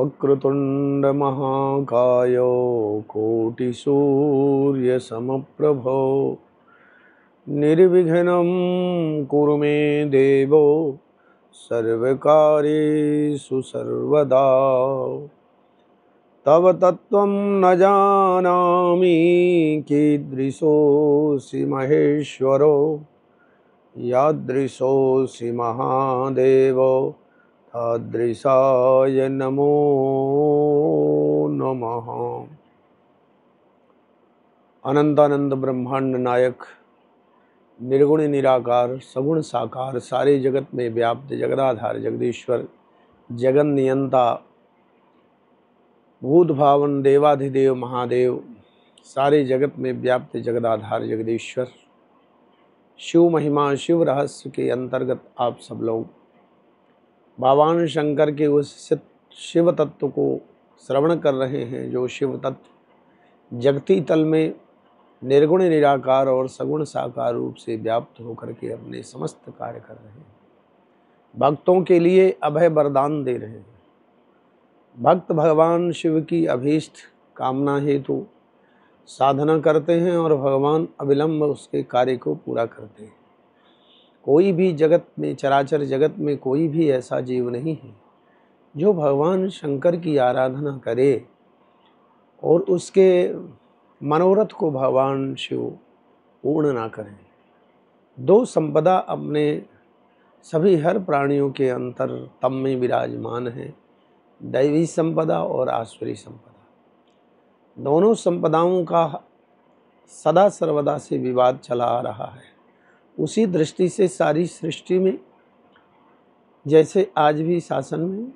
वक्रतुंड महाकाय कोटिसूर्यसमप्रभो निर्विघ्नं कुरु मे देवो सर्वकार्येषु सर्वदा। तव तत्त्वं न जानामि कीदृशोऽसि महेश्वरो यादृशोऽसि महादेव तादृशाय नमो नमः। अनंतानंद ब्रह्मांड नायक निर्गुण निराकार सगुण साकार सारे जगत में व्याप्त जगदाधार जगदीश्वर जगन नियंता भूत भावन देवाधिदेव महादेव सारे जगत में व्याप्त जगदाधार जगदीश्वर शिव महिमा शिव रहस्य के अंतर्गत आप सब लोग भगवान शंकर के उस शिव तत्व को श्रवण कर रहे हैं जो शिव तत्व जगती तल में निर्गुण निराकार और सगुण साकार रूप से व्याप्त होकर के अपने समस्त कार्य कर रहे हैं। भक्तों के लिए अभय वरदान दे रहे हैं। भक्त भगवान शिव की अभीष्ट कामना हेतु साधना करते हैं और भगवान अविलंब उसके कार्य को पूरा करते हैं। कोई भी जगत में चराचर जगत में कोई भी ऐसा जीव नहीं है जो भगवान शंकर की आराधना करे और उसके मनोरथ को भगवान शिव पूर्ण ना करें। दो संपदा अपने सभी हर प्राणियों के अंतरतम में विराजमान है, दैवी संपदा और आसुरी संपदा। दोनों संपदाओं का सदा सर्वदा से विवाद चला आ रहा है। उसी दृष्टि से सारी सृष्टि में जैसे आज भी शासन में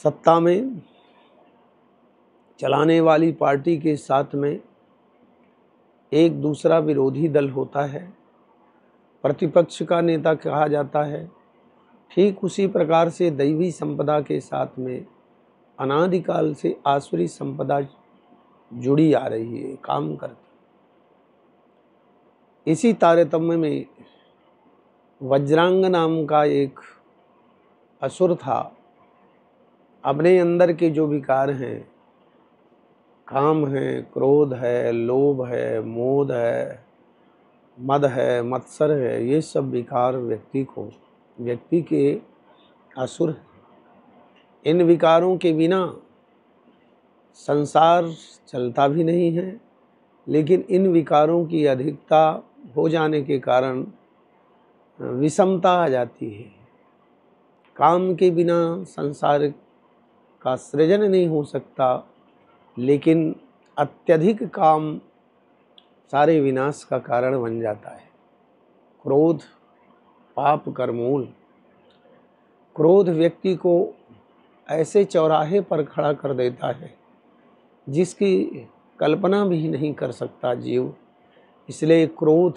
सत्ता में चलाने वाली पार्टी के साथ में एक दूसरा विरोधी दल होता है, प्रतिपक्ष का नेता कहा जाता है, ठीक उसी प्रकार से दैवी संपदा के साथ में अनादिकाल से आसुरी संपदा जुड़ी आ रही है, काम करती। इसी तारतम्य में वज्रांग नाम का एक असुर था। अपने अंदर के जो विकार हैं, काम है, क्रोध है, लोभ है, मोद है, मद है, मत्सर है, ये सब विकार व्यक्ति के असुर हैं। इन विकारों के बिना संसार चलता भी नहीं है, लेकिन इन विकारों की अधिकता हो जाने के कारण विषमता आ जाती है। काम के बिना संसार का सृजन नहीं हो सकता, लेकिन अत्यधिक काम सारे विनाश का कारण बन जाता है। क्रोध पाप कर्मूल। क्रोध व्यक्ति को ऐसे चौराहे पर खड़ा कर देता है जिसकी कल्पना भी नहीं कर सकता जीव। इसलिए क्रोध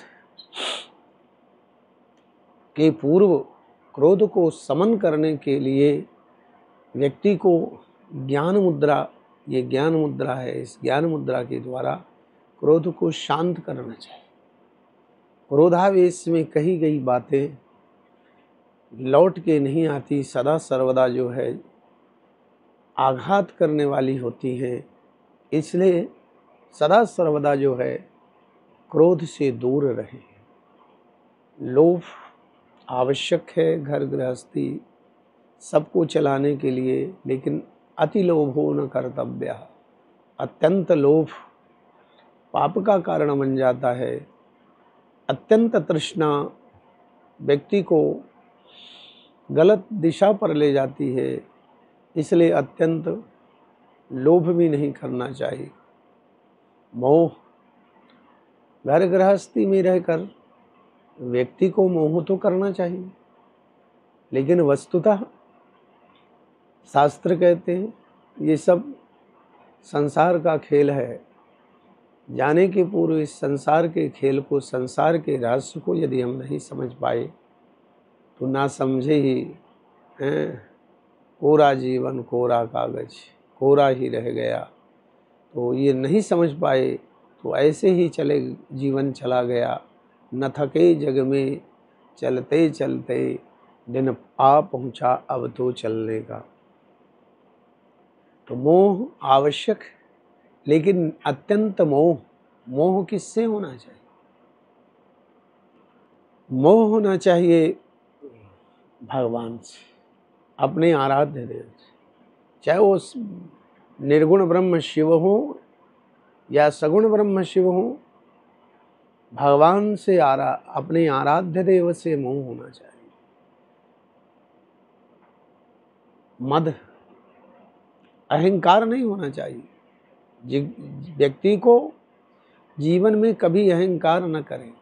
के पूर्व क्रोध को समन करने के लिए व्यक्ति को ज्ञान मुद्रा, ये ज्ञान मुद्रा है, इस ज्ञान मुद्रा के द्वारा क्रोध को शांत करना चाहिए। क्रोधावेश में कही गई बातें लौट के नहीं आती, सदा सर्वदा जो है आघात करने वाली होती हैं। इसलिए सदा सर्वदा जो है क्रोध से दूर रहे। लोभ आवश्यक है घर गृहस्थी सबको चलाने के लिए, लेकिन अति लोभो न कर्तव्य। अत्यंत लोभ पाप का कारण बन जाता है। अत्यंत तृष्णा व्यक्ति को गलत दिशा पर ले जाती है। इसलिए अत्यंत लोभ भी नहीं करना चाहिए। मोह, घर गृहस्थी में रहकर व्यक्ति को मोह तो करना चाहिए, लेकिन वस्तुतः शास्त्र कहते हैं ये सब संसार का खेल है। जाने के पूर्व इस संसार के खेल को, संसार के रहस्य को यदि हम नहीं समझ पाए तो ना समझे ही हैं। कोरा जीवन कोरा कागज, कोरा ही रह गया। तो ये नहीं समझ पाए तो ऐसे ही चले जीवन चला गया। न थके जग में चलते चलते दिन आ पहुँचा अब तो चलने का। तो मोह आवश्यक है, लेकिन अत्यंत मोह किससे होना चाहिए? मोह होना चाहिए भगवान से, अपने आराध्य देव से, चाहे वो निर्गुण ब्रह्म शिव हो या सगुण ब्रह्म शिव हो, भगवान से अपने आराध्य देव से मोह होना चाहिए। मद, अहंकार नहीं होना चाहिए। व्यक्ति को जीवन में कभी अहंकार न करें।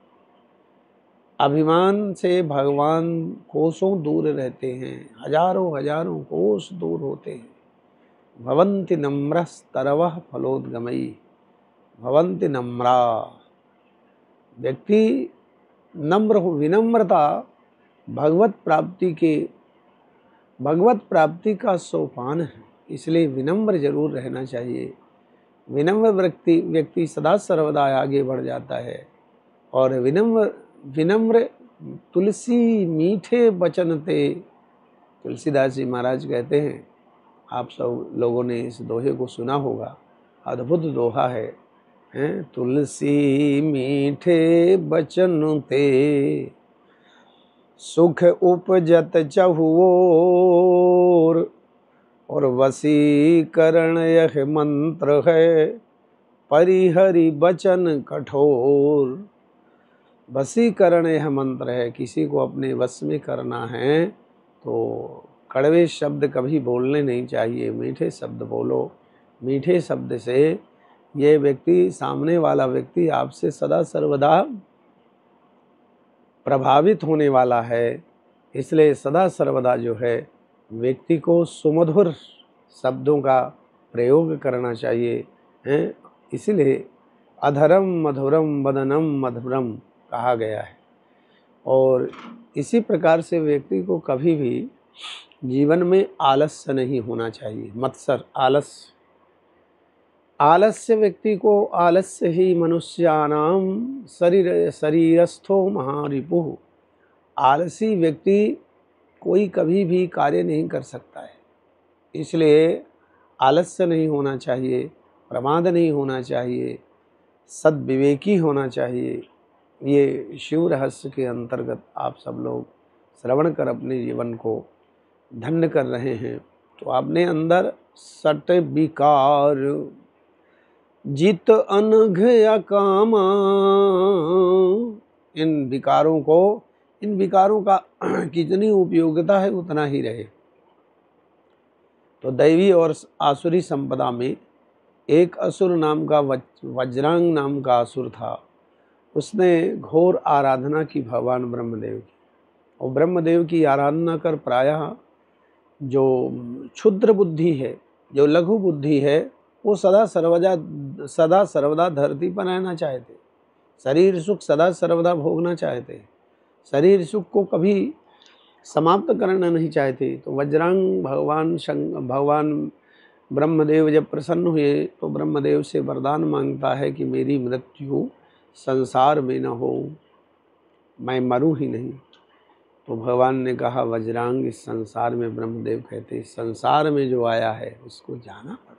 अभिमान से भगवान कोसों दूर रहते हैं, हजारों कोस दूर होते हैं। भवन्ति नम्रस्तरवः फलोद्गमयी, भवन्ति नम्रा। व्यक्ति नम्र हो, विनम्रता भगवत प्राप्ति का सोपान है, इसलिए विनम्र जरूर रहना चाहिए। विनम्र व्यक्ति सदा सर्वदा आगे बढ़ जाता है। और विनम्र तुलसी मीठे बचन ते, तुलसीदास जी महाराज कहते हैं, आप सब लोगों ने इस दोहे को सुना होगा, अद्भुत दोहा है, तुलसी मीठे बचन ते, सुख उपजत चहुओर, और वसीकरण यह मंत्र है, परिहरि बचन कठोर। वसीकरण यह मंत्र है, किसी को अपने वश में करना है तो कड़वे शब्द कभी बोलने नहीं चाहिए, मीठे शब्द बोलो। मीठे शब्द से ये व्यक्ति, सामने वाला व्यक्ति आपसे सदा सर्वदा प्रभावित होने वाला है। इसलिए सदा सर्वदा जो है व्यक्ति को सुमधुर शब्दों का प्रयोग करना चाहिए, हैं। इसलिए अधरम मधुरम वदनम मधुरम कहा गया है। और इसी प्रकार से व्यक्ति को कभी भी जीवन में आलस्य नहीं होना चाहिए। मत्सर, आलस्य व्यक्ति को, आलस्य ही मनुष्यानाम शरीरस्थो महारिपुः। आलसी व्यक्ति कोई कभी भी कार्य नहीं कर सकता है। इसलिए आलस्य नहीं होना चाहिए, प्रमाद नहीं होना चाहिए, सद्विवेकी होना चाहिए। ये शिव रहस्य के अंतर्गत आप सब लोग श्रवण कर अपने जीवन को धन्य कर रहे हैं। तो आपने अंदर सट विकार जित अनघ अकामा, इन विकारों का कितनी उपयोगिता है उतना ही रहे। तो दैवी और आसुरी संपदा में एक असुर नाम का वज्रांग नाम का असुर था। उसने घोर आराधना की भगवान ब्रह्मदेव की, और ब्रह्मदेव की आराधना कर प्रायः जो क्षुद्र बुद्धि है, जो लघु बुद्धि है, वो सदा सर्वदा धरती पर रहना चाहते, शरीर सुख सदा सर्वदा भोगना चाहते, शरीर सुख को कभी समाप्त करना नहीं चाहते। तो वज्रांग भगवान ब्रह्मदेव जब प्रसन्न हुए तो ब्रह्मदेव से वरदान मांगता है कि मेरी मृत्यु संसार में न हो, मैं मरूं ही नहीं। तो भगवान ने कहा, वज्रांग, इस संसार में, ब्रह्मदेव कहते, संसार में जो आया है उसको जाना पड़ा।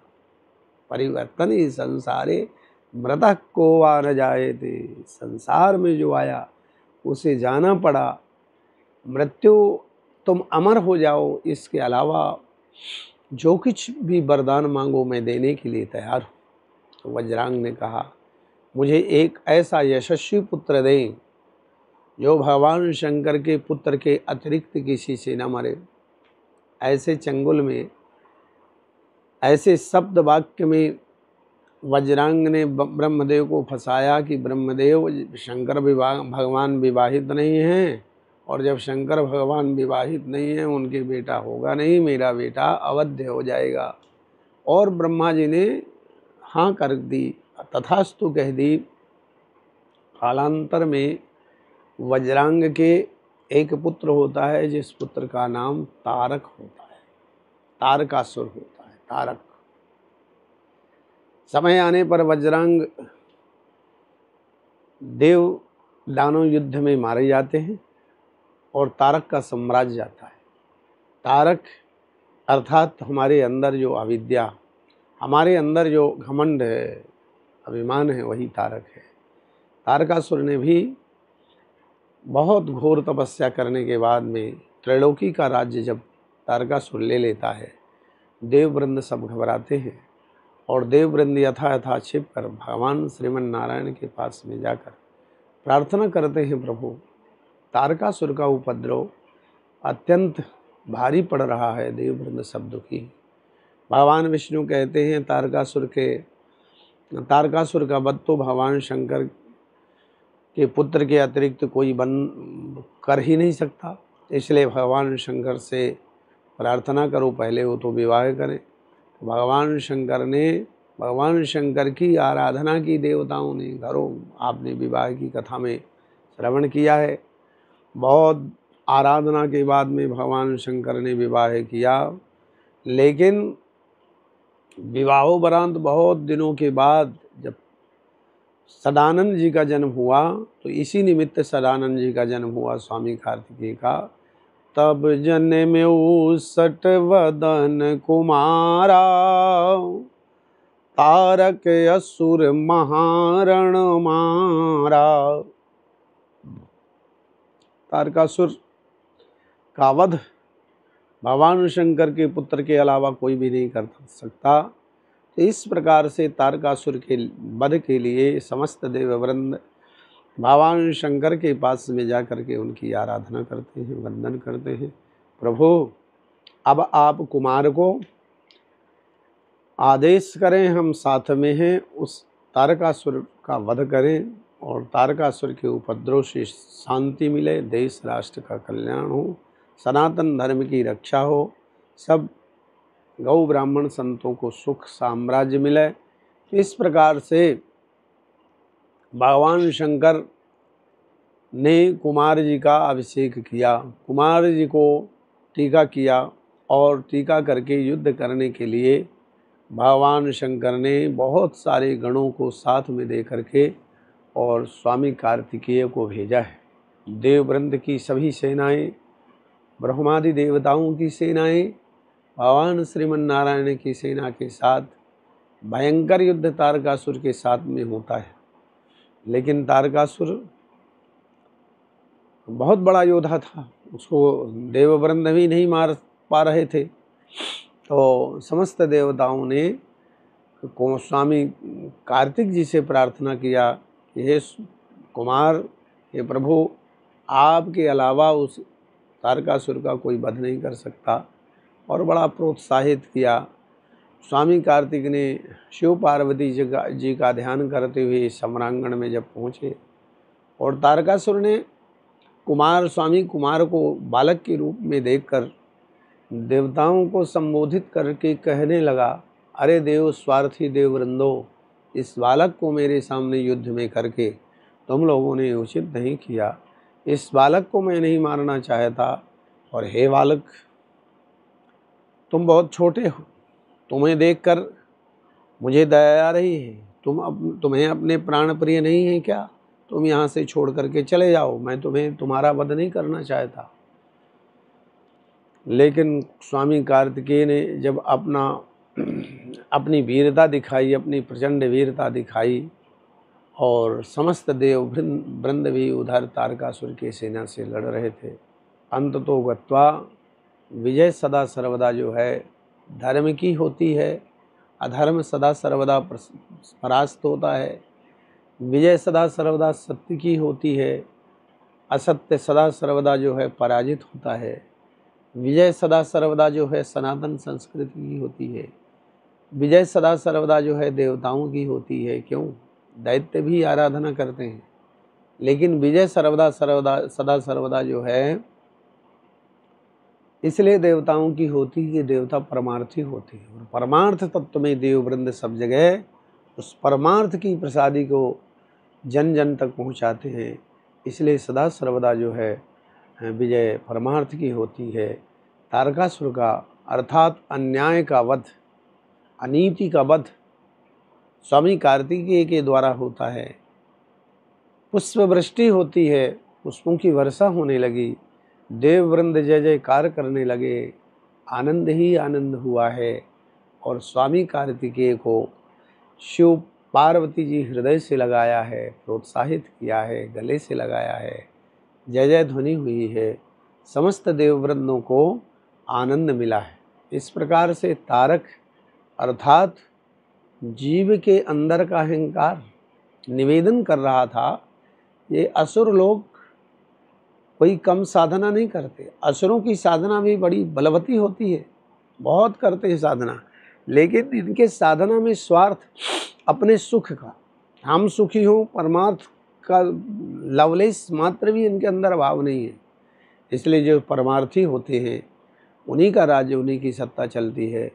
परिवर्तन ही संसारे मृतः को वा न जायते। संसार में जो आया उसे जाना पड़ा। मृत्यु, तुम अमर हो जाओ, इसके अलावा जो कुछ भी वरदान मांगो मैं देने के लिए तैयार हूँ। तो वज्रांग ने कहा, मुझे एक ऐसा यशस्वी पुत्र दें जो भगवान शंकर के पुत्र के अतिरिक्त किसी से न मरे। ऐसे चंगुल में, ऐसे शब्द वाक्य में वज्रांग ने ब्रह्मदेव को फंसाया कि ब्रह्मदेव, शंकर भगवान विवाहित नहीं हैं, और जब शंकर भगवान विवाहित नहीं हैं उनके बेटा होगा नहीं, मेरा बेटा अवध्य हो जाएगा। और ब्रह्मा जी ने हाँ कर दी, तथास्तु कह दी। कालांतर में वज्रांग के एक पुत्र होता है जिस पुत्र का नाम तारक होता है, तारकासुर होता है, तारक। समय आने पर वज्रांग देव दानव युद्ध में मारे जाते हैं और तारक का साम्राज्य जाता है। तारक अर्थात हमारे अंदर जो अविद्या, हमारे अंदर जो घमंड है, अभिमान है, वही तारक है। तारकासुर ने भी बहुत घोर तपस्या करने के बाद में त्रैलोकी का राज्य जब तारकासुर ले लेता है, देववृंद सब घबराते हैं और देववृंद यथा यथा छिप कर भगवान श्रीमन नारायण के पास में जाकर प्रार्थना करते हैं, प्रभु तारकासुर का उपद्रव अत्यंत भारी पड़ रहा है, देववृंद सब दुखी। भगवान विष्णु कहते हैं तारकासुर का वध तो भगवान शंकर के पुत्र के अतिरिक्त कोई बन कर ही नहीं सकता, इसलिए भगवान शंकर से प्रार्थना करो, पहले वो तो विवाह करें। भगवान शंकर की आराधना की देवताओं ने घरों, आपने विवाह की कथा में श्रवण किया है। बहुत आराधना के बाद में भगवान शंकर ने विवाह किया, लेकिन विवाहोपरांत बहुत दिनों के बाद जब सदानंद जी का जन्म हुआ, तो इसी निमित्त सदानंद जी का जन्म हुआ स्वामी कार्तिकेय का। तब जन्म्यो सट वदन कुमारा, तारक असुर महारण मारा। तारकासुर का वध भगवान शंकर के पुत्र के अलावा कोई भी नहीं कर सकता। तो इस प्रकार से तारकासुर के वध के लिए समस्त देववृंद भगवान शंकर के पास में जा कर के उनकी आराधना करते हैं, वंदन करते हैं। प्रभु अब आप कुमार को आदेश करें, हम साथ में हैं, उस तारकासुर का वध करें और तारकासुर के उपद्रव से शांति मिले, देश राष्ट्र का कल्याण हो, सनातन धर्म की रक्षा हो, सब गौ ब्राह्मण संतों को सुख साम्राज्य मिले। इस प्रकार से भगवान शंकर ने कुमार जी का अभिषेक किया, कुमार जी को टीका किया और टीका करके युद्ध करने के लिए भगवान शंकर ने बहुत सारे गणों को साथ में दे करके और स्वामी कार्तिकेय को भेजा है। देववृंद की सभी सेनाएं, ब्रह्मादि देवताओं की सेनाएं भगवान श्रीमन नारायण की सेना के साथ भयंकर युद्ध तारकासुर के साथ में होता है। लेकिन तारकासुर बहुत बड़ा योद्धा था, उसको देववृंद भी नहीं मार पा रहे थे। तो समस्त देवताओं ने स्वामी कार्तिक जी से प्रार्थना किया कि हे कुमार, हे प्रभु, आपके अलावा उस तारकासुर का कोई वध नहीं कर सकता, और बड़ा प्रोत्साहित किया। स्वामी कार्तिक ने शिव पार्वती जी का ध्यान करते हुए सम्रांगण में जब पहुँचे और तारकासुर ने स्वामी कुमार को बालक के रूप में देखकर देवताओं को संबोधित करके कहने लगा, अरे देव स्वार्थी देववृंदो, इस बालक को मेरे सामने युद्ध में करके तुम लोगों ने उचित नहीं किया। इस बालक को मैं नहीं मारना चाहता, और हे बालक, तुम बहुत छोटे हो, तुम्हें देखकर मुझे दया आ रही है। तुम्हें अपने प्राण प्रिय नहीं है क्या? तुम यहाँ से छोड़ करके चले जाओ, मैं तुम्हारा वध नहीं करना चाहता। लेकिन स्वामी कार्तिकेय ने जब अपनी वीरता दिखाई, अपनी प्रचंड वीरता दिखाई, और समस्त देव वृंद भी उधर तारकासुर की सेना से लड़ रहे थे। अंततो गत्वा विजय सदा सर्वदा जो है धर्म की होती है, अधर्म सदा सर्वदा परास्त होता है। विजय सदा सर्वदा सत्य की होती है, असत्य सदा सर्वदा जो है पराजित होता है। विजय सदा सर्वदा जो है सनातन संस्कृति की होती है। विजय सदा सर्वदा जो है देवताओं की होती है। क्यों? दैत्य भी आराधना करते हैं, लेकिन विजय सदा सर्वदा जो है इसलिए देवताओं की होती है कि देवता परमार्थी होते हैं, और परमार्थ तत्व में देववृंद सब जगह उस परमार्थ की प्रसादी को जन जन तक पहुंचाते हैं। इसलिए सदा सर्वदा जो है विजय परमार्थ की होती है। तारकासुर का अर्थात अन्याय का वध, अनीति का वध स्वामी कार्तिकेय के द्वारा होता है। पुष्प वृष्टि होती है, पुष्पों की वर्षा होने लगी, देववृंद जय जयकार करने लगे, आनंद ही आनंद हुआ है। और स्वामी कार्तिकेय को शिव पार्वती जी हृदय से लगाया है, प्रोत्साहित किया है, गले से लगाया है, जय जय ध्वनि हुई है, समस्त देववृंदों को आनंद मिला है। इस प्रकार से तारक अर्थात जीव के अंदर का अहंकार निवेदन कर रहा था। ये असुर लोग कोई कम साधना नहीं करते, असुरों की साधना भी बड़ी बलवती होती है, बहुत करते हैं साधना, लेकिन इनके साधना में स्वार्थ अपने सुख का, हम सुखी हों, परमार्थ का लवलेश मात्र भी इनके अंदर भाव नहीं है। इसलिए जो परमार्थी होते हैं उन्हीं का राज्य, उन्हीं की सत्ता चलती है।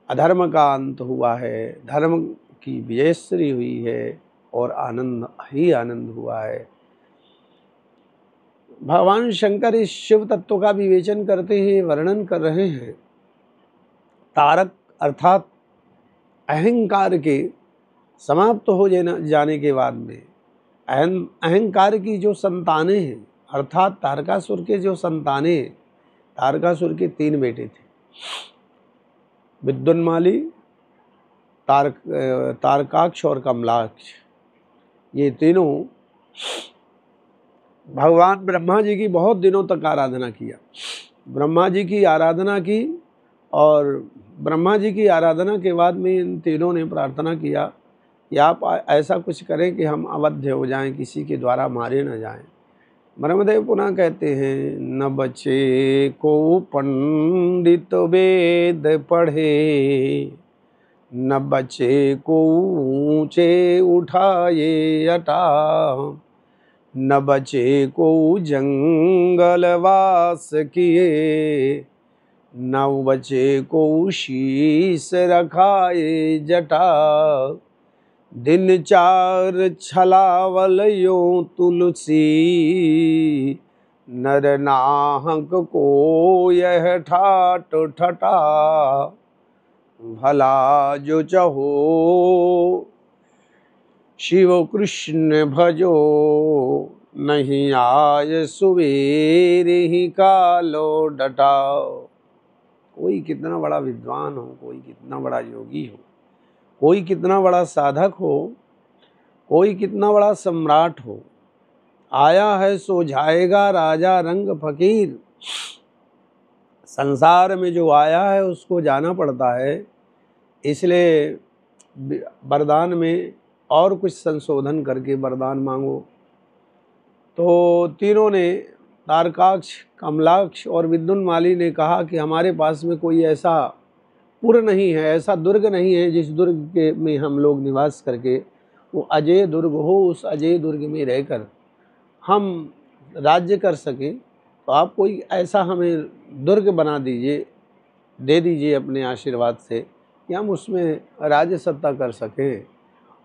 अधर्म का अंत हुआ है, धर्म की विजयश्री हुई है और आनंद ही आनंद हुआ है। भगवान शंकर इस शिव तत्व का विवेचन करते हैं, वर्णन कर रहे हैं। तारक अर्थात अहंकार के समाप्त हो जाने के बाद में अहंकार की जो संतानें हैं, अर्थात तारकासुर के जो संतानें, तारकासुर के 3 बेटे थे, विद्युन्माली, तारकाक्ष और कमलाक्ष। ये तीनों भगवान ब्रह्मा जी की बहुत दिनों तक आराधना किया। ब्रह्मा जी की आराधना की और ब्रह्मा जी की आराधना के बाद में इन तीनों ने प्रार्थना किया कि आप ऐसा कुछ करें कि हम अवध्य हो जाएं, किसी के द्वारा मारे न जाएं। ब्रह्मदेव पुनः कहते हैं, न बचे को पंडित वेद पढ़े, न बचे को ऊंचे उठाए अटा, न बचे को जंगलवास किए, न बचे को शीस रखाए जटा, दिन 4 छलावल यो तुलसी, नर नाहक को यह ठाट ठटा, भला जो चहो शिव कृष्ण भजो, नहीं आय सुबेर ही कालो डटाओ। कोई कितना बड़ा विद्वान हो, कोई कितना बड़ा योगी हो, कोई कितना बड़ा साधक हो, कोई कितना बड़ा सम्राट हो, आया है सो जाएगा राजा रंग फकीर। संसार में जो आया है उसको जाना पड़ता है। इसलिए वरदान में और कुछ संशोधन करके वरदान मांगो। तो तीनों ने, तारकाक्ष, कमलाक्ष और विद्युन्माली ने कहा कि हमारे पास में कोई ऐसा पुर नहीं है, ऐसा दुर्ग नहीं है जिस दुर्ग के में हम लोग निवास करके वो अजय दुर्ग हो, उस अजय दुर्ग में रहकर हम राज्य कर सकें। तो आप कोई ऐसा हमें दुर्ग बना दीजिए, दे दीजिए अपने आशीर्वाद से कि हम उसमें राज्य सत्ता कर सकें।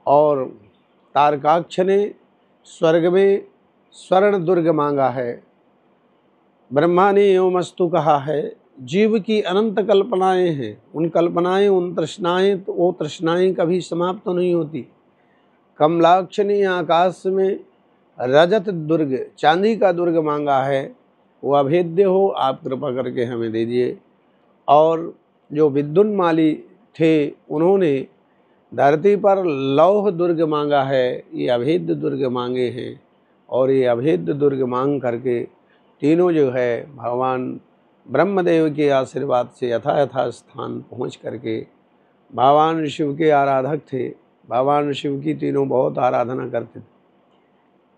और तारकाक्ष ने स्वर्ग में स्वर्ण दुर्ग मांगा है। ब्रह्मा ने एवमस्तु कहा है। जीव की अनंत कल्पनाएं हैं, उन कल्पनाएं, उन तृष्णाएं, तो वो तृष्णाएं कभी समाप्त तो नहीं होती। कमलाक्ष ने आकाश में रजत दुर्ग, चांदी का दुर्ग मांगा है, वो अभेद्य हो, आप कृपा करके हमें दे दिए। और जो विद्युन्माली थे उन्होंने धरती पर लौह दुर्ग मांगा है, ये अभेद्य दुर्ग मांगे हैं। और ये अभेद्य दुर्ग मांग करके तीनों जो है भगवान ब्रह्मदेव के आशीर्वाद से यथा स्थान पहुँच करके भगवान शिव के आराधक थे। भगवान शिव की तीनों बहुत आराधना करते थे।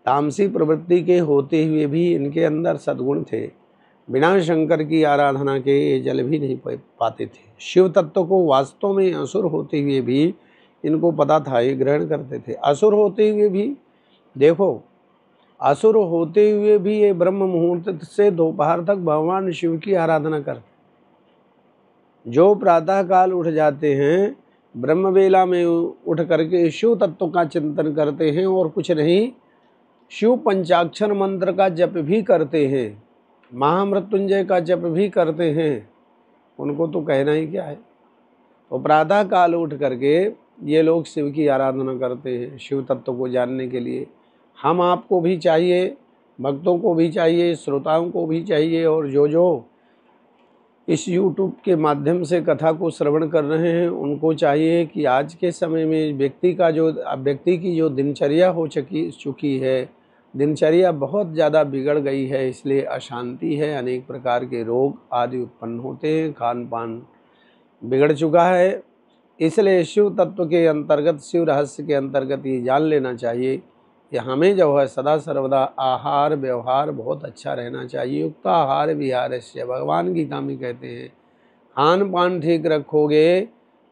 तामसी प्रवृत्ति के होते हुए भी इनके अंदर सद्गुण थे। बिना शंकर की आराधना के ये जल भी नहीं पाते थे। शिव तत्व को वास्तव में असुर होते हुए भी इनको पता था, ये ग्रहण करते थे। असुर होते हुए भी देखो, असुर होते हुए भी ये ब्रह्म मुहूर्त से दोपहर तक भगवान शिव की आराधना करते। जो प्रातः काल उठ जाते हैं, ब्रह्म वेला में उठ करके शिव तत्व का चिंतन करते हैं और कुछ नहीं, शिव पंचाक्षर मंत्र का जप भी करते हैं, महामृत्युंजय का जप भी करते हैं, उनको तो कहना ही क्या है। तो प्रातः काल उठ करके ये लोग शिव की आराधना करते हैं शिव तत्व को जानने के लिए। हम आपको भी चाहिए, भक्तों को भी चाहिए, श्रोताओं को भी चाहिए, और जो इस YouTube के माध्यम से कथा को श्रवण कर रहे हैं, उनको चाहिए कि आज के समय में व्यक्ति की जो दिनचर्या हो चुकी है, दिनचर्या बहुत ज़्यादा बिगड़ गई है, इसलिए अशांति है, अनेक प्रकार के रोग आदि उत्पन्न होते हैं, खान पान बिगड़ चुका है। इसलिए शिव तत्व के अंतर्गत, शिव रहस्य के अंतर्गत ये जान लेना चाहिए कि हमें जो है सदा सर्वदा आहार व्यवहार बहुत अच्छा रहना चाहिए। युक्त आहार विहारस्य, भगवान गीता में कहते हैं खान पान ठीक रखोगे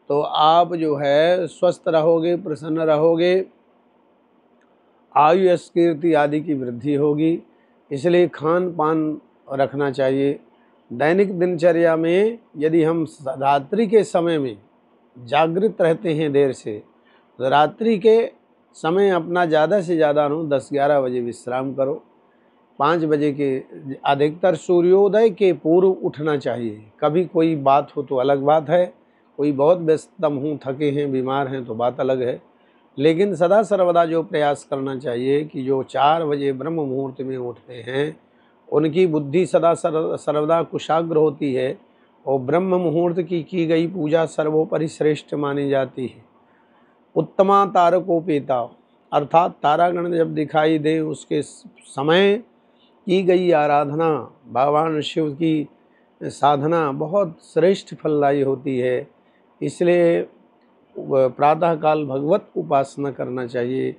तो आप जो है स्वस्थ रहोगे, प्रसन्न रहोगे, आयु यश कीर्ति आदि की वृद्धि होगी। इसलिए खान पान रखना चाहिए। दैनिक दिनचर्या में यदि हम रात्रि के समय में जागृत रहते हैं देर से, तो रात्रि के समय अपना ज़्यादा से ज़्यादा 10-11 बजे विश्राम करो। 5 बजे के अधिकतर सूर्योदय के पूर्व उठना चाहिए। कभी कोई बात हो तो अलग बात है, कोई बहुत व्यस्तम हूँ, थके हैं, बीमार हैं तो बात अलग है, लेकिन सदा सर्वदा जो प्रयास करना चाहिए कि जो 4 बजे ब्रह्म मुहूर्त में उठते हैं उनकी बुद्धि सदा सर्वदा कुशाग्र होती है और ब्रह्म मुहूर्त की गई पूजा सर्वोपरि श्रेष्ठ मानी जाती है। उत्तमा तारकोपेता, अर्थात तारागण जब दिखाई दे उसके समय की गई आराधना, भगवान शिव की साधना बहुत श्रेष्ठ फलदायी होती है। इसलिए प्रातःकाल भगवत उपासना करना चाहिए।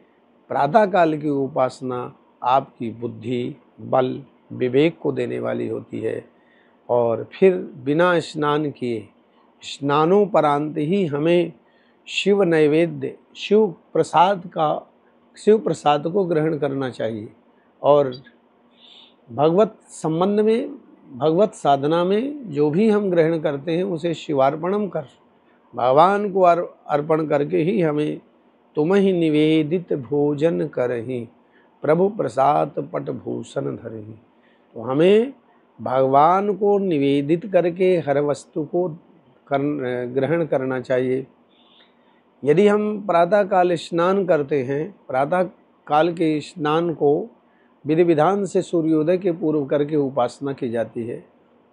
प्रातःकाल की उपासना आपकी बुद्धि, बल, विवेक को देने वाली होती है। और फिर बिना स्नान किए, स्नानोपरांत ही हमें शिव नैवेद्य, शिव प्रसाद को ग्रहण करना चाहिए। और भगवत संबंध में, भगवत साधना में जो भी हम ग्रहण करते हैं उसे शिवार्पणम कर, भगवान को अर्पण करके ही हमें तुम ही निवेदित भोजन करही, प्रभु प्रसाद पट भूषण धरही। तो हमें भगवान को निवेदित करके हर वस्तु को ग्रहण करना चाहिए। यदि हम प्रातःकाल स्नान करते हैं, प्रातःकाल के स्नान को विधि विधान से सूर्योदय के पूर्व करके उपासना की जाती है,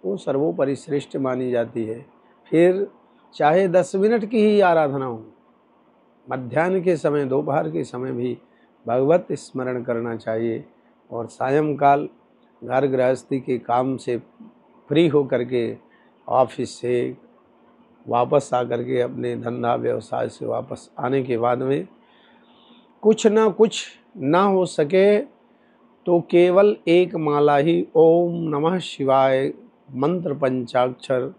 वो सर्वोपरि श्रेष्ठ मानी जाती है। फिर चाहे 10 मिनट की ही आराधना हो, मध्याह्न के समय, दोपहर के समय भी भगवत स्मरण करना चाहिए। और सायंकाल घर गृहस्थी के काम से फ्री हो करके, ऑफिस से वापस आकर के अपने धंधा व्यवसाय से वापस आने के बाद में कुछ ना हो सके तो केवल एक माला ही ओम नमः शिवाय मंत्र पंचाक्षर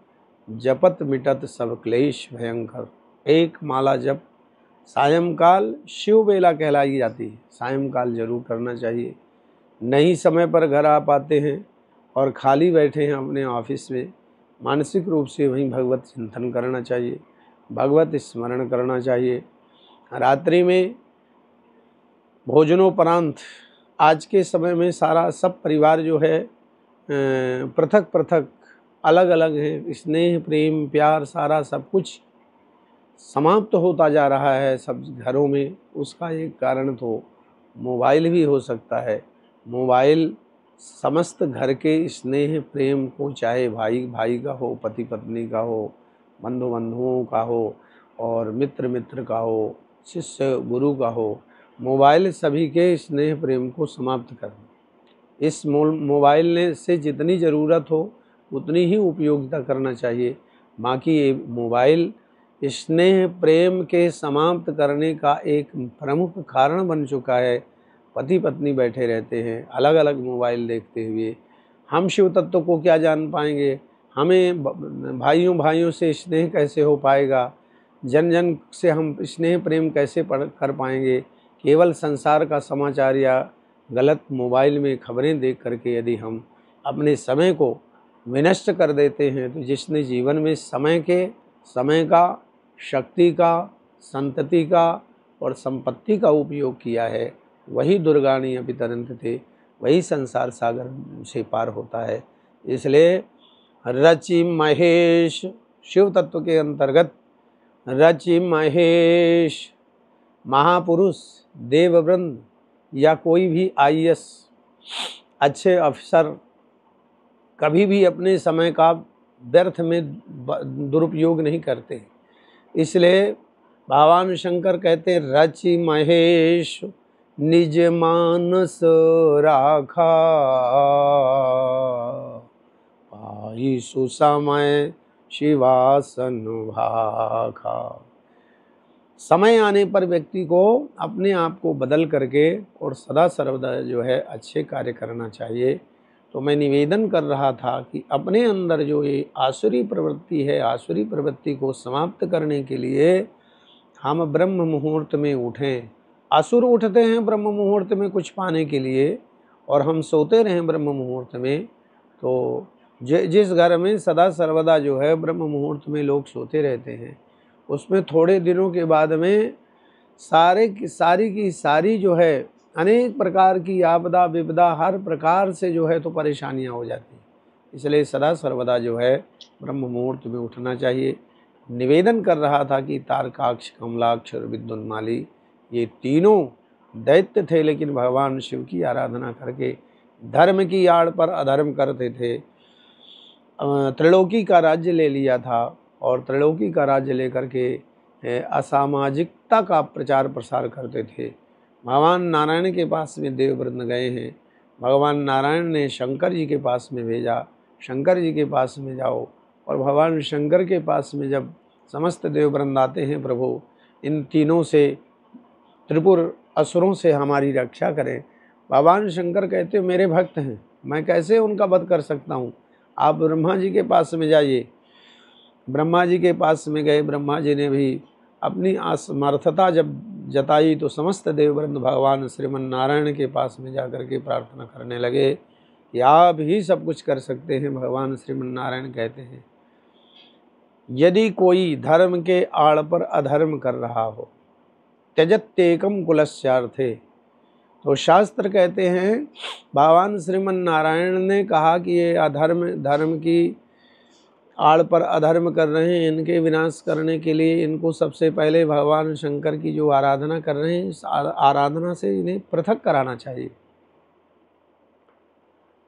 जपत मिटत सब क्लेश भयंकर, एक माला जप सायंकाल शिव बेला कहलाई जाती है, सायंकाल जरूर करना चाहिए। नहीं समय पर घर आ पाते हैं और खाली बैठे हैं अपने ऑफिस में, मानसिक रूप से वहीं भगवत चिंतन करना चाहिए, भगवत स्मरण करना चाहिए। रात्रि में भोजनोपरांत, आज के समय में सब परिवार जो है पृथक पृथक अलग अलग है, स्नेह प्रेम प्यार सारा सब कुछ समाप्त होता जा रहा है सब घरों में। उसका एक कारण तो मोबाइल भी हो सकता है। मोबाइल समस्त घर के स्नेह प्रेम को, चाहे भाई भाई का हो, पति पत्नी का हो, बंधु बंधुओं का हो और मित्र का हो, शिष्य गुरु का हो, मोबाइल सभी के स्नेह प्रेम को समाप्त कर। इस मोबाइल से जितनी ज़रूरत हो उतनी ही उपयोगिता करना चाहिए। बाकी ये मोबाइल स्नेह प्रेम के समाप्त करने का एक प्रमुख कारण बन चुका है। पति पत्नी बैठे रहते हैं अलग अलग मोबाइल देखते हुए। हम शिव तत्व को क्या जान पाएंगे? हमें भाइयों से स्नेह कैसे हो पाएगा? जन जन से हम स्नेह प्रेम कैसे कर पाएंगे? केवल संसार का समाचार या गलत मोबाइल में खबरें देख करके यदि हम अपने समय को विनष्ट कर देते हैं, तो जिसने जीवन में समय का, शक्ति का, संतति का और संपत्ति का उपयोग किया है, वही दुर्गाणी अभितरंत थे, वही संसार सागर से पार होता है। इसलिए रचि महेश, शिव तत्व के अंतर्गत रचि महेश महापुरुष, देववृंद या कोई भी IAS अच्छे अफसर कभी भी अपने समय का व्यर्थ में दुरुपयोग नहीं करते। इसलिए भगवान शंकर कहते हैं, रचि महेश निज मानस राखा, पाई सुसमय शिवासन भाखा। समय आने पर व्यक्ति को अपने आप को बदल करके और सदा सर्वदा जो है अच्छे कार्य करना चाहिए। तो मैं निवेदन कर रहा था कि अपने अंदर जो ये आसुरी प्रवृत्ति है, आसुरी प्रवृत्ति को समाप्त करने के लिए हम ब्रह्म मुहूर्त में उठें। असुर उठते हैं ब्रह्म मुहूर्त में कुछ पाने के लिए, और हम सोते रहें ब्रह्म मुहूर्त में। तो जिस घर में सदा सर्वदा जो है ब्रह्म मुहूर्त में लोग सोते रहते हैं, उसमें थोड़े दिनों के बाद में सारी की सारी जो है अनेक प्रकार की आपदा विपदा, हर प्रकार से जो है तो परेशानियां हो जाती हैं। इसलिए सदा सर्वदा जो है ब्रह्म मुहूर्त में उठना चाहिए। निवेदन कर रहा था कि तारकाक्ष, कमलाक्ष और विद्युन्माली ये तीनों दैत्य थे, लेकिन भगवान शिव की आराधना करके धर्म की आड़ पर अधर्म करते थे। त्रिलोकी का राज्य ले लिया था, और त्रिलोकी का राज्य लेकर के असामाजिकता का प्रचार प्रसार करते थे। भगवान नारायण के पास में देववृंद गए हैं। भगवान नारायण ने शंकर जी के पास में भेजा, शंकर जी के पास में जाओ। और भगवान शंकर के पास में जब समस्त देववृंद आते हैं, प्रभु इन तीनों से, त्रिपुर असुरों से हमारी रक्षा करें। भगवान शंकर कहते हो मेरे भक्त हैं, मैं कैसे उनका वध कर सकता हूँ, आप ब्रह्मा जी के पास में जाइए। ब्रह्मा जी के पास में गए। ब्रह्मा जी ने भी अपनी असमर्थता जब जताई तो समस्त देववृंद भगवान श्रीमन नारायण के पास में जाकर के प्रार्थना करने लगे कि आप ही सब कुछ कर सकते हैं। भगवान श्रीमन नारायण कहते हैं, यदि कोई धर्म के आड़ पर अधर्म कर रहा हो, त्यजत्येकम कुलस्यार्थे। तो शास्त्र कहते हैं, भगवान श्रीमन नारायण ने कहा कि ये अधर्म, धर्म की आड़ पर अधर्म कर रहे हैं, इनके विनाश करने के लिए इनको सबसे पहले भगवान शंकर की जो आराधना कर रहे हैं, इस आराधना से इन्हें पृथक कराना चाहिए।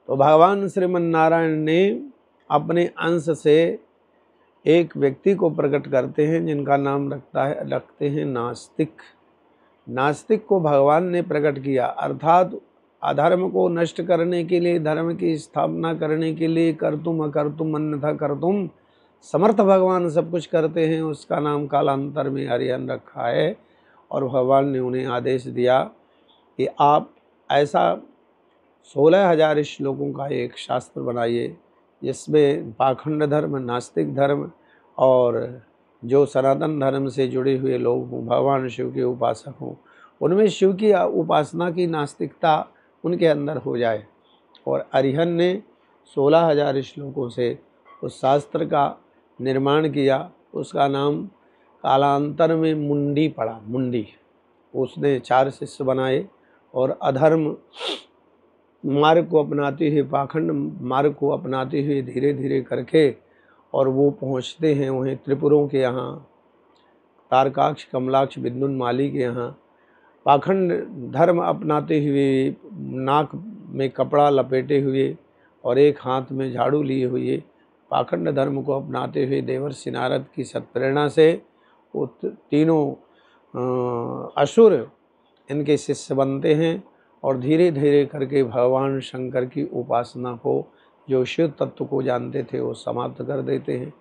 तो भगवान श्रीमन नारायण ने अपने अंश से एक व्यक्ति को प्रकट करते हैं, जिनका नाम रखते हैं नास्तिक। नास्तिक को भगवान ने प्रकट किया, अर्थात अधर्म को नष्ट करने के लिए, धर्म की स्थापना करने के लिए कर्तुम अकर्तुम अन्यथा कर्तुम समर्थ भगवान सब कुछ करते हैं। उसका नाम कालांतर में हरिहन रखा है। और भगवान ने उन्हें आदेश दिया कि आप ऐसा 16,000 श्लोकों का एक शास्त्र बनाइए, जिसमें पाखंड धर्म, नास्तिक धर्म और जो सनातन धर्म से जुड़े हुए लोग हों, भगवान शिव के उपासक हों, उनमें शिव की उपासना की नास्तिकता उनके अंदर हो जाए। और अरिहन ने 16,000 श्लोकों से उस शास्त्र का निर्माण किया। उसका नाम कालांतर में मुंडी पड़ा, मुंडी। उसने 4 शिष्य बनाए और अधर्म मार्ग को अपनाते हुए, पाखंड मार्ग को अपनाते हुए धीरे धीरे करके, और वो पहुँचते हैं वहीं त्रिपुरों के यहाँ, तारकाक्ष, कमलाक्ष, विद्युन्माली के यहाँ। पाखंड धर्म अपनाते हुए, नाक में कपड़ा लपेटे हुए और एक हाथ में झाड़ू लिए हुए, पाखंड धर्म को अपनाते हुए देवर्षि नारद की सत्प्रेरणा से वो तीनों असुर इनके शिष्य बनते हैं। और धीरे धीरे करके भगवान शंकर की उपासना को, जो शिव तत्व को जानते थे, वो समाप्त कर देते हैं।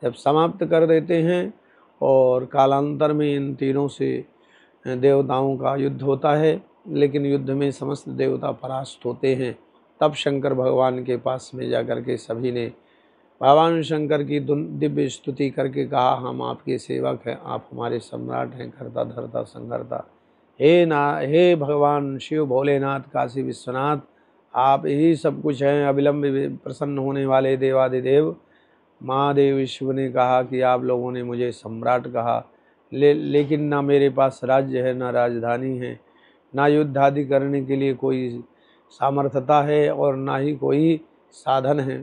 जब समाप्त कर देते हैं और कालांतर में इन तीनों से देवताओं का युद्ध होता है, लेकिन युद्ध में समस्त देवता परास्त होते हैं। तब शंकर भगवान के पास में जाकर के सभी ने भगवान शंकर की दिव्य स्तुति करके कहा, हम आपके सेवक हैं, आप हमारे सम्राट हैं, करता धरता संहरता। हे भगवान शिव भोलेनाथ काशी विश्वनाथ, आप ही सब कुछ हैं, अविलंब प्रसन्न होने वाले देवादिदेव। महादेव शिव ने कहा कि आप लोगों ने मुझे सम्राट कहा, लेकिन ना मेरे पास राज्य है, ना राजधानी है, ना युद्ध आदि करने के लिए कोई सामर्थ्यता है, और ना ही कोई साधन है।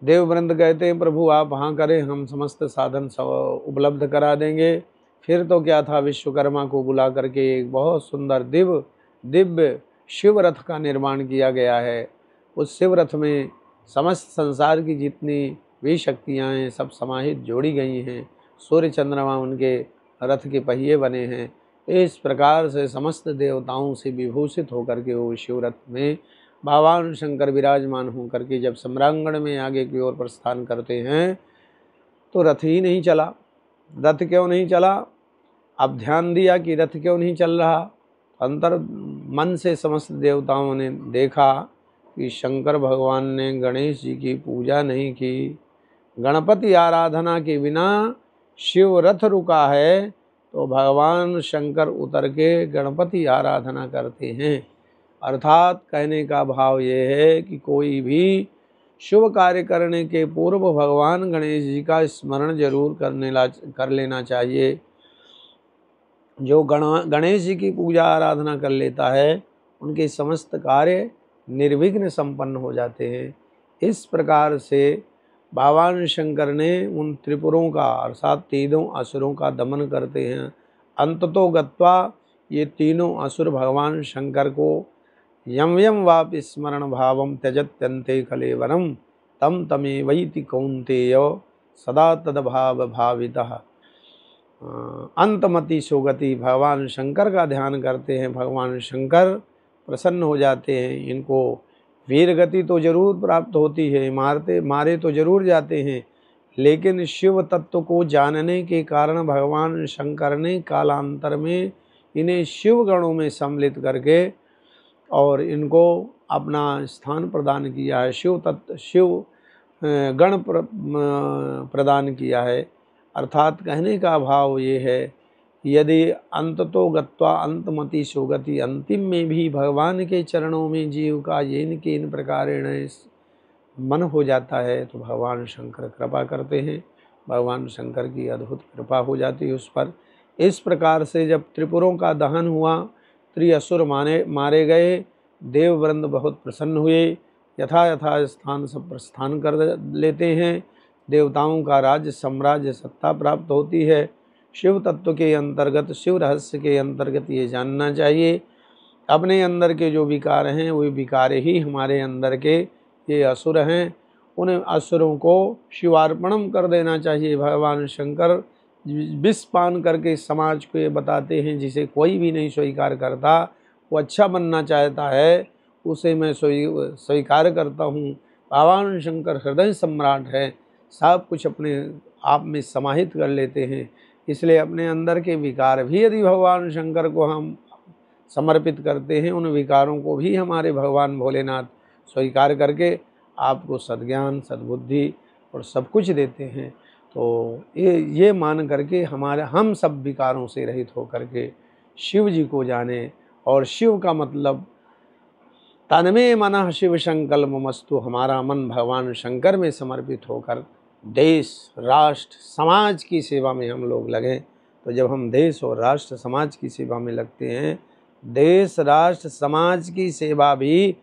देववृंद कहते हैं, प्रभु आप हाँ करें, हम समस्त साधन उपलब्ध करा देंगे। फिर तो क्या था, विश्वकर्मा को बुला करके एक बहुत सुंदर दिव्य शिव रथ का निर्माण किया गया है। उस शिव रथ में समस्त संसार की जितनी वे शक्तियाँ हैं सब समाहित जोड़ी गई हैं। सूर्य चंद्रमा उनके रथ के पहिए बने हैं। इस प्रकार से समस्त देवताओं से विभूषित होकर के वो शिवरथ में भगवान शंकर विराजमान होकर के जब सम्रांगण में आगे की ओर प्रस्थान करते हैं तो रथ ही नहीं चला। रथ क्यों नहीं चला? अब ध्यान दिया कि रथ क्यों नहीं चल रहा। अंतर मन से समस्त देवताओं ने देखा कि शंकर भगवान ने गणेश जी की पूजा नहीं की। गणपति आराधना के बिना शिव रथ रुका है तो भगवान शंकर उतर के गणपति आराधना करते हैं। अर्थात कहने का भाव ये है कि कोई भी शुभ कार्य करने के पूर्व भगवान गणेश जी का स्मरण जरूर कर लेना चाहिए। जो गणेश जी की पूजा आराधना कर लेता है उनके समस्त कार्य निर्विघ्न संपन्न हो जाते हैं। इस प्रकार से भगवान शंकर ने उन त्रिपुरों का अर्थात तीनों असुरों का दमन करते हैं। अंततो गत्वा ये तीनों असुर भगवान शंकर को यम यम वाप स्मरण भावम त्यजत्यन्ते कलेवरम तम तमेवैति कौन्तेय सदा तद्भाव भावितः। अंतमति सुगति, भगवान शंकर का ध्यान करते हैं, भगवान शंकर प्रसन्न हो जाते हैं। इनको वीर गति तो जरूर प्राप्त होती है, मारे तो जरूर जाते हैं, लेकिन शिव तत्व को जानने के कारण भगवान शंकर ने कालांतर में इन्हें शिव गणों में सम्मिलित करके और इनको अपना स्थान प्रदान किया है। शिव गण प्रदान किया है। अर्थात कहने का भाव ये है, यदि अंततो गत्वा अंतमति सुगति, अंतिम में भी भगवान के चरणों में जीव का इन प्रकारेण मन हो जाता है तो भगवान शंकर कृपा करते हैं। भगवान शंकर की अद्भुत कृपा हो जाती है उस पर। इस प्रकार से जब त्रिपुरों का दहन हुआ, त्रिअसुर मारे गए, देववृंद बहुत प्रसन्न हुए। यथा स्थान सब प्रस्थान कर लेते हैं। देवताओं का राज्य साम्राज्य सत्ता प्राप्त होती है। शिव तत्व के अंतर्गत, शिव रहस्य के अंतर्गत ये जानना चाहिए अपने अंदर के जो विकार हैं वो विकार ही हमारे अंदर के ये असुर हैं। उन असुरों को शिवार्पणम कर देना चाहिए। भगवान शंकर विष पान करके समाज को ये बताते हैं, जिसे कोई भी नहीं स्वीकार करता, वो अच्छा बनना चाहता है, उसे मैं स्वीकार करता हूँ। भगवान शंकर हृदय सम्राट है, सब कुछ अपने आप में समाहित कर लेते हैं। इसलिए अपने अंदर के विकार भी यदि भगवान शंकर को हम समर्पित करते हैं, उन विकारों को भी हमारे भगवान भोलेनाथ स्वीकार करके आपको सद्ज्ञान, सद्बुद्धि और सब कुछ देते हैं। तो ये मान करके हम सब विकारों से रहित होकर के शिव जी को जाने। और शिव का मतलब तन्मे मनः शिव संकल्पमस्तु, हमारा मन भगवान शंकर में समर्पित होकर देश, राष्ट्र, समाज की सेवा में हम लोग लगें। तो जब हम देश और राष्ट्र समाज की सेवा में लगते हैं, देश, राष्ट्र, समाज की सेवा भी